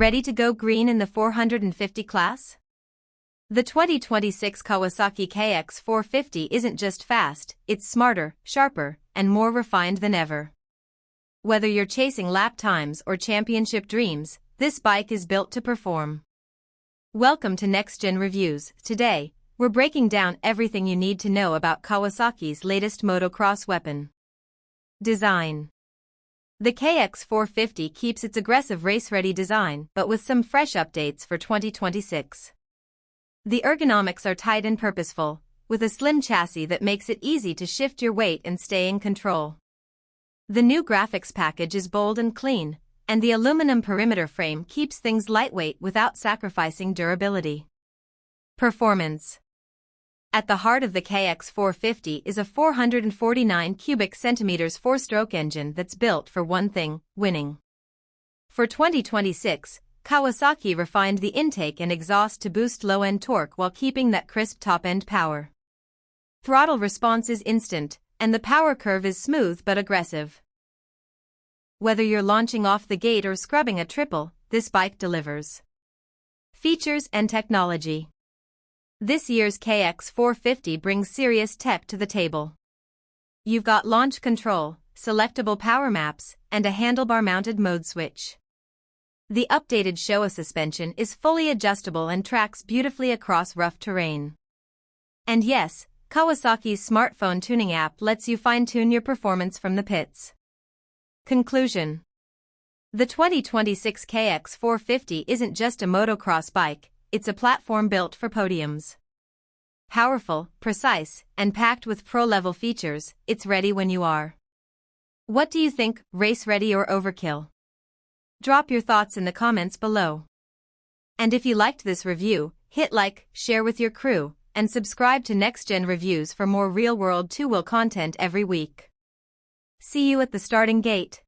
Ready to go green in the 450 class? The 2026 Kawasaki KX450 isn't just fast, it's smarter, sharper, and more refined than ever. Whether you're chasing lap times or championship dreams, this bike is built to perform. Welcome to Next Gen Reviews. Today, we're breaking down everything you need to know about Kawasaki's latest motocross weapon. Design. The KX450 keeps its aggressive race-ready design, but with some fresh updates for 2026. The ergonomics are tight and purposeful, with a slim chassis that makes it easy to shift your weight and stay in control. The new graphics package is bold and clean, and the aluminum perimeter frame keeps things lightweight without sacrificing durability. Performance. At the heart of the KX450 is a 449 cubic centimeters four-stroke engine that's built for one thing: winning. For 2026, Kawasaki refined the intake and exhaust to boost low-end torque while keeping that crisp top-end power. Throttle response is instant, and the power curve is smooth but aggressive. Whether you're launching off the gate or scrubbing a triple, this bike delivers. Features and technology. This year's KX450 brings serious tech to the table. You've got launch control, selectable power maps, and a handlebar-mounted mode switch. The updated Showa suspension is fully adjustable and tracks beautifully across rough terrain. And yes, Kawasaki's smartphone tuning app lets you fine-tune your performance from the pits. Conclusion. The 2026 KX450 isn't just a motocross bike, it's a platform built for podiums. Powerful, precise, and packed with pro-level features, it's ready when you are. What do you think, race-ready or overkill? Drop your thoughts in the comments below. And if you liked this review, hit like, share with your crew, and subscribe to Next Gen Reviews for more real-world two-wheel content every week. See you at the starting gate.